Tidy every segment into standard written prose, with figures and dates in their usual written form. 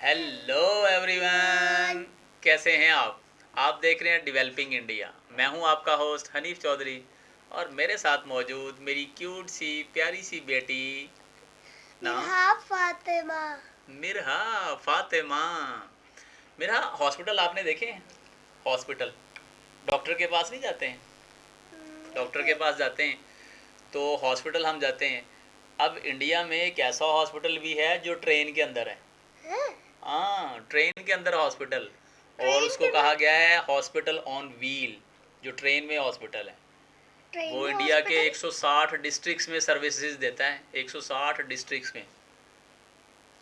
Hello everyone, कैसे हैं आप देख रहे हैं डेवलपिंग इंडिया। मैं हूं आपका होस्ट हनीफ चौधरी और मेरे साथ मौजूद मेरी क्यूट सी प्यारी सी बेटी नाम मिरहा फातिमा। मिरहा फातिमा। मिरहा, हॉस्पिटल आपने देखे हैं? हॉस्पिटल डॉक्टर के पास नहीं जाते हैं? डॉक्टर के पास जाते हैं तो हॉस्पिटल हम जाते हैं। अब इंडिया में एक ऐसा हॉस्पिटल भी है जो ट्रेन के अंदर है। हाँ, ट्रेन के अंदर हॉस्पिटल, और उसको कहा गया है हॉस्पिटल ऑन व्हील। जो ट्रेन में हॉस्पिटल है वो इंडिया के 160 डिस्ट्रिक्ट्स में सर्विसेज देता है, 160 डिस्ट्रिक्ट्स में।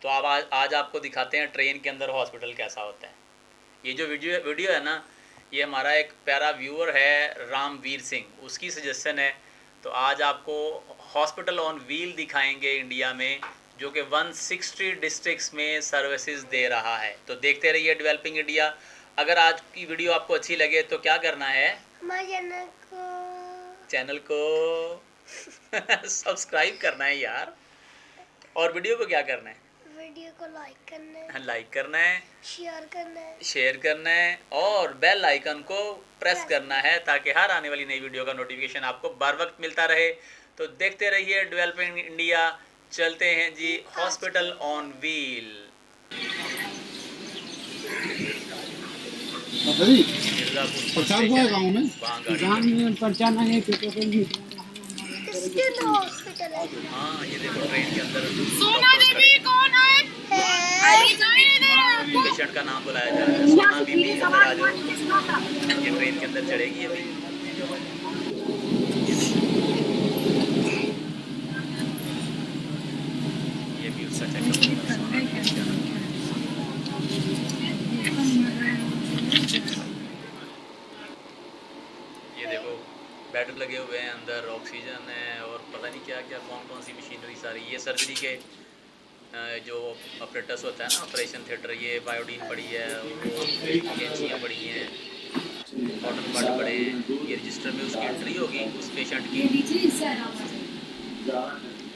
तो अब आज आपको दिखाते हैं ट्रेन के अंदर हॉस्पिटल कैसा होता है। ये जो वीडियो है ना, ये हमारा एक प्यारा व्यूअर है रामवीर सिंह, उसकी सजेशन है। तो आज आपको हॉस्पिटल ऑन व्हील दिखाएंगे इंडिया में, जो कि 160 डिस्ट्रिक्ट्स में सर्विसेज दे रहा है। तो देखते रहिए डेवलपिंग इंडिया। अगर आज की वीडियो आपको अच्छी लगे तो क्या करना है? चैनल को सब्सक्राइब करना है यार, और वीडियो को क्या करना है? वीडियो को लाइक करना है, लाइक करना है, शेयर करना है, और बेल आइकन को प्रेस करना है ताकि हर आने वाली नई वीडियो का नोटिफिकेशन आपको बर वक्त मिलता रहे। तो देखते रहिए डेवलपिंग इंडिया। चलते हैं जी हॉस्पिटल ऑन व्हील। प्रचार हुआ है गाँव में? पर्चा नहीं है, हॉस्पिटल है। हाँ, ये देखो ट्रेन के अंदर सोना देवी कौन है? पेशेंट का नाम बुलाया जा रहा है। सोना बीबी अंदर आ जाओ, ये ट्रेन के अंदर चढ़ेगी अभी। ये भी उसका ये देखो बेड लगे हुए हैं अंदर, ऑक्सीजन है और पता नहीं क्या क्या कौन कौन सी मशीनरी सारी। ये सर्जरी के जो ऑपरेटर्स होता है ना, ऑपरेशन थिएटर, ये बायोडीन पड़ी है, वो कैंचियाँ पड़ी हैं, कॉटन बड पड़े हैं। ये रजिस्टर में उसकी एंट्री होगी उस पेशेंट की,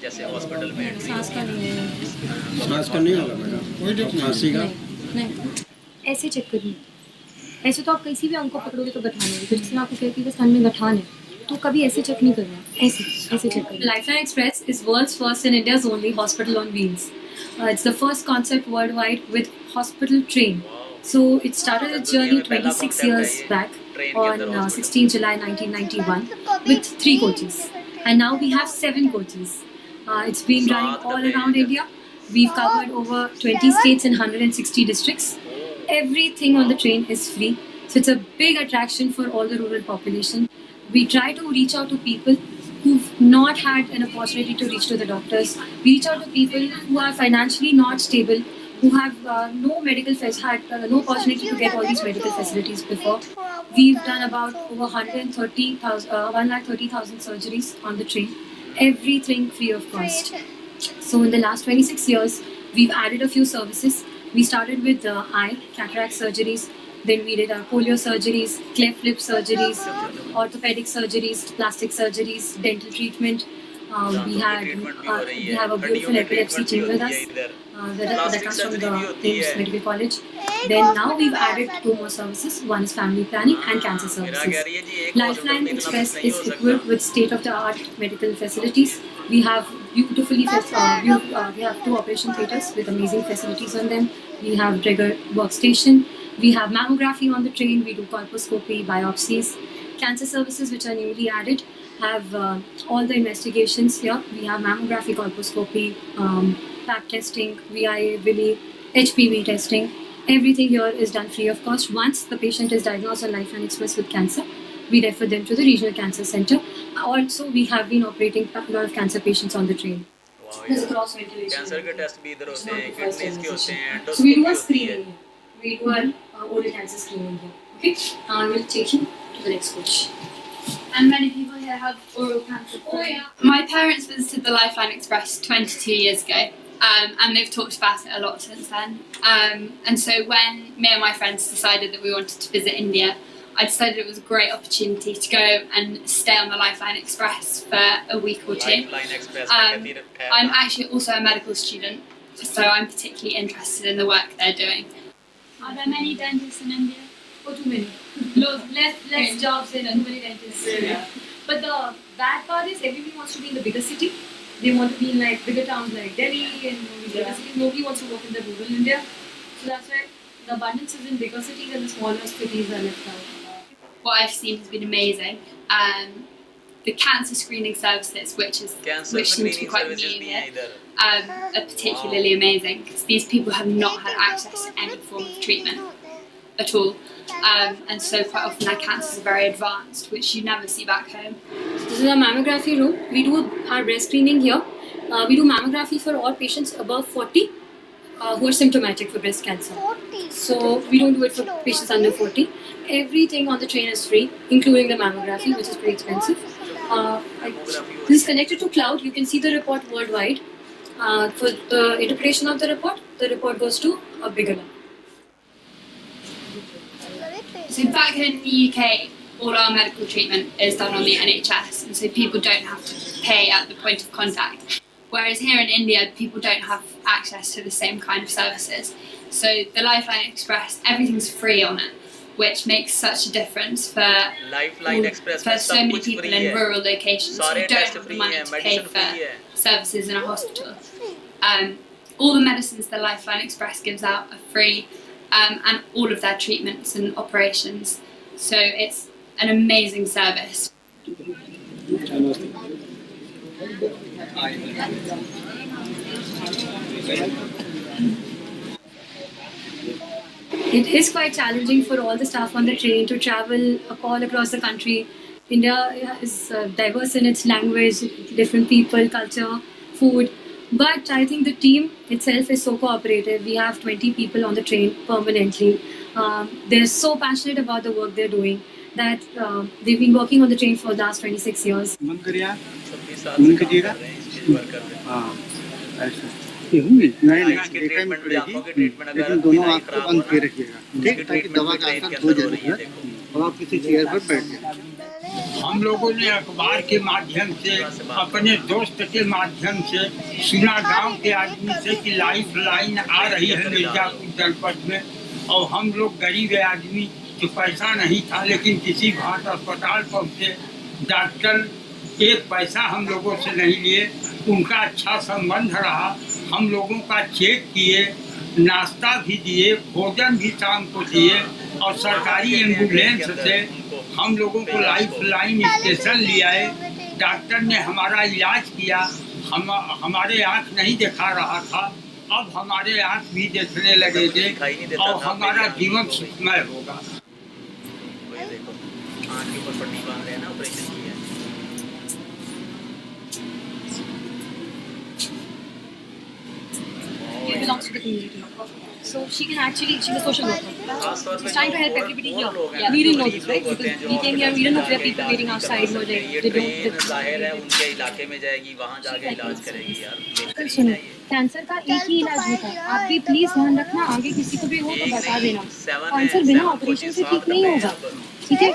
जैसे हॉस्पिटल में एंट्री सांस का नहीं होगा मैडम, खांसी का नहीं। ऐसे चेक करिए। ऐसे तो आप किसी भी अंग को पकड़ोगे तो गठान होगी, जिसमें आपको कहती है स्तन में गठान है, तो कभी ऐसे चेक नहीं करना। ऐसे चेक करिए। Lifeline Express is world's first and India's only hospital on wheels. It's the first concept worldwide with hospital train. So it started its journey 26 years back on 16 July 1991 with 3 coaches. And now we have 7 coaches. It's been running all around India. We've covered over 20 states and 160 districts. Everything on the train is free. So it's a big attraction for all the rural population. We try to reach out to people who've not had an opportunity to reach to the doctors. We reach out to people who are financially not stable, who have no opportunity to get all these medical facilities before. We've done about over 130,000 surgeries on the train, everything free of cost. So in the last 26 years, we've added a few services. We started with eye, cataract surgeries, then we did polio surgeries, cleft lip surgeries, orthopedic surgeries, plastic surgeries, dental treatment. We have a beautiful epilepsy team with us that comes from the AIIMS Medical College. Then now we've added 2 more services. One is family planning and cancer services. Lifeline Express is equipped with state-of-the-art medical facilities. We have we have 2 operation theatres with amazing facilities on them. We have rigor workstation. We have mammography on the train. We do colposcopy, biopsies. Cancer services, which are newly added, have all the investigations here. We have mammography, colposcopy, pap testing, VIA, Willy, HPV testing. Everything here is done free of cost. Once the patient is diagnosed on Lifeline Express with cancer, we refer them to the regional cancer center. Also, we have been operating a lot of cancer patients on the train. There's cross ventilation. Cancer के test भी इधर होते हैं, kidneys के होते हैं, So we do a endoscopy होती है। screening. We do an oral cancer screening here. Okay, I will take you to the next coach. And many people here have oral cancer. Oh yeah. My parents visited the Lifeline Express 22 years ago, and they've talked about it a lot since then. And so when me and my friends decided that we wanted to visit India, I decided it was a great opportunity to go and stay on the Lifeline Express for a week or 2. Lifeline Express I'm actually also a medical student, So I'm particularly interested in the work they're doing. Are there many dentists in India? Or too many. Less jobs and too many dentists. Yeah. But the bad part is everybody wants to be in the bigger city. They want to be in like bigger towns like Delhi and bigger cities. Nobody wants to work in the rural India. So that's why the abundance is in bigger cities and the smaller cities are left out. What I've seen has been amazing. The cancer screening services, which seem to be quite new here, are particularly amazing because these people have not had access to any form of treatment at all. And so quite often their cancers are very advanced, which you never see back home. This is a mammography room. We do our breast screening here. We do mammography for all patients above 40 who are symptomatic for breast cancer. 40. So we don't do it for patients under 40. Everything on the train is free, including the mammography, which is pretty expensive. This is connected to cloud. You can see the report worldwide. For the interpretation of the report goes to a bigger lab. So back in the UK, all our medical treatment is done on the NHS, and so people don't have to pay at the point of contact. Whereas here in India, people don't have access to the same kind of services. So the Lifeline Express, everything's free on it, which makes such a difference for so many people in rural locations who don't have the money to pay for services in a hospital. All the medicines the Lifeline Express gives out are free, and all of their treatments and operations. So it's an amazing service. It is quite challenging for all the staff on the train to travel all across the country. India is diverse in its language, different people, culture, food. But I think the team itself is so cooperative. We have 20 people on the train permanently. They're so passionate about the work they're doing that they've been working on the train for the last 26 years. लेकिन दोनों आँख को बंद किए रखिएगा, ठीक, ताकि दवा का असर हो जाए। अब आप किसी चेयर पर बैठ जाए। हम लोगों ने अखबार के माध्यम से, अपने दोस्त के माध्यम से सुना गांव के आदमी से कि लाइफ लाइन आ रही है मिर्जापुर जनपद में, और हम लोग गरीब आदमी जो पैसा नहीं था, लेकिन किसी भांत अस्पताल पहुँचे। डॉक्टर एक पैसा हम लोगों से नहीं लिए, उनका अच्छा संबंध रहा, हम लोगों का चेक किए, नाश्ता भी दिए, भोजन भी शाम को दिए, और सरकारी एम्बुलेंस से हम लोगों को लाइफ लाइन स्टेशन ले आए। डॉक्टर ने हमारा इलाज किया। हमारे आँख नहीं दिखा रहा था, अब हमारे आँख भी देखने लगे थे, और हमारा जीवन सुखमय होगा। She belongs to the community. So she can actually, she's a social worker. She's trying to help everybody here. Yeah. We didn't know this, right? Because we came here, we didn't know there are people waiting outside. No, they don't. जाहिर है उनके इलाके में जाएगी, वहाँ जाके इलाज करेगी यार। सुनो, कैंसर का एक ही इलाज होता है। आप भी प्लीज ध्यान रखना, आगे किसी को भी हो तो बता देना। कैंसर बिना ऑपरेशन से ठीक नहीं होगा, ठीक है?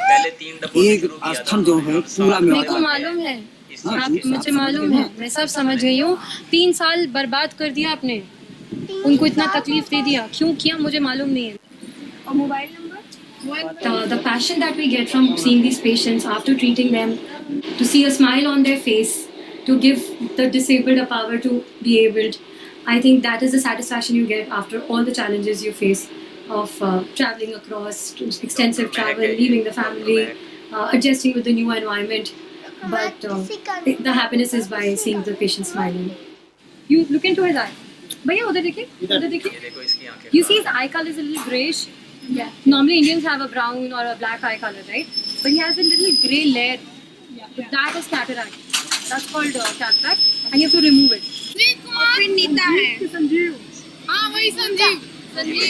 एक स्थल जो है पूरा में, मेरे को मालूम है, मुझे मालूम है, मैं सब समझ गई हूँ। 3 साल बर्बाद कर दिया आपने, उनको इतना तकलीफ दे दिया, क्यों किया मुझे मालूम नहीं है। और mobile number? The passion that we get from seeing these patients after treating them, to see a smile on their face, to give the disabled a power to be abled, I think that is the satisfaction you get after all the challenges you face of traveling across, to extensive travel, leaving the family, adjusting with the new environment. But the happiness is by seeing the patient smiling. You look into his eye. भैया उधर देखिए, उधर देखिए. You see his eye color is a little grayish. Yeah. Normally Indians have a brown or a black eye color, right? But he has a little grey layer. Yeah. But that is cataract. That's called cataract, and you have to remove it. और फिर नीता है. संजीव. हाँ वही संजीव. संजीव.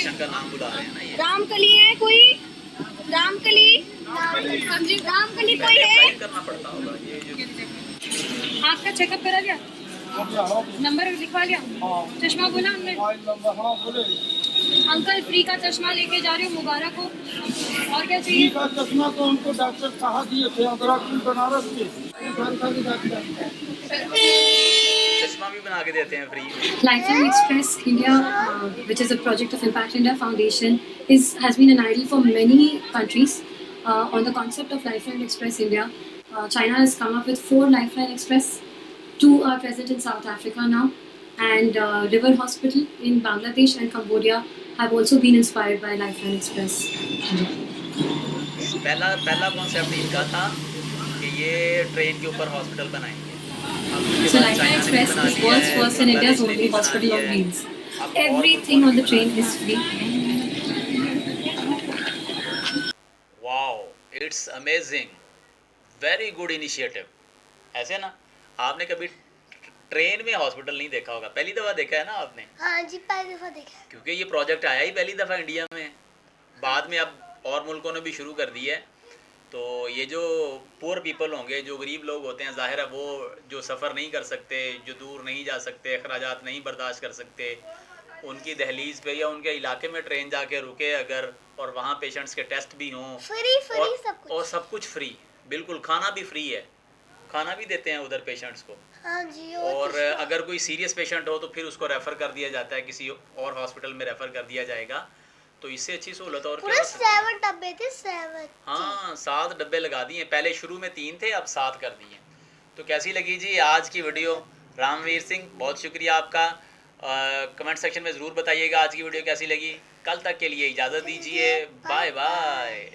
रामकली है कोई? रामकली. संजीव. रामकली कोई है? आपका चेकअप करा लिया? नंबर लिखवा लिया? चश्मा बोला हमने? अंकल फ्री का चश्मा लेके जा रहे हो मुबारक हो। और क्या चाहिए? फ्री का चश्मा तो हमको डॉक्टर साहब दिए थे, बनारस के। चश्मा भी बना के देते हैं फ्री में। Lifeline Express India, which is a project of Impact India Foundation, has been an idol for many countries. On the concept of Lifeline Express India, China has come up with 4 Lifeline Express. 2 are present in South Africa now, and River Hospital in Bangladesh and Cambodia have also been inspired by Lifeline Express. पहला concept इनका था कि ये train के ऊपर hospital बनाएंगे। So Lifeline Express is world's first and India's only hospital on wheels. Everything on the train is free. Wow, it's amazing, very good initiative. ऐसे ना आपने कभी ट्रेन में हॉस्पिटल नहीं देखा होगा, पहली दफ़ा देखा है ना आपने? हाँ जी, पहली दफा देखा। क्योंकि ये प्रोजेक्ट आया ही पहली दफ़ा इंडिया में, बाद में अब और मुल्कों ने भी शुरू कर दी है। तो ये जो पुअर पीपल होंगे, जो गरीब लोग होते हैं, ज़ाहिर है वो जो सफ़र नहीं कर सकते, जो दूर नहीं जा सकते, अखराजात नहीं बर्दाश्त कर सकते, उनकी दहलीज पे या उनके इलाके में ट्रेन जाके रुके अगर, और वहाँ पेशेंट्स के टेस्ट भी हों, फ्री और सब कुछ फ्री, बिल्कुल, खाना भी फ्री है, खाना भी देते हैं उधर पेशेंट्स को। हाँ जी। और अगर कोई सीरियस पेशेंट हो तो फिर उसको रेफ़र कर दिया जाता है, किसी और हॉस्पिटल में रेफ़र कर दिया जाएगा। तो इससे अच्छी सहूलत और क्या? 7 डब्बे थे, 7। हाँ, 7 डब्बे लगा दिए, पहले शुरू में 3 थे, अब 7 कर दिए। तो कैसी लगी जी आज की वीडियो? रामवीर सिंह, बहुत शुक्रिया आपका। कमेंट सेक्शन में ज़रूर बताइएगा आज की वीडियो कैसी लगी। कल तक के लिए इजाज़त दीजिए, बाय बाय।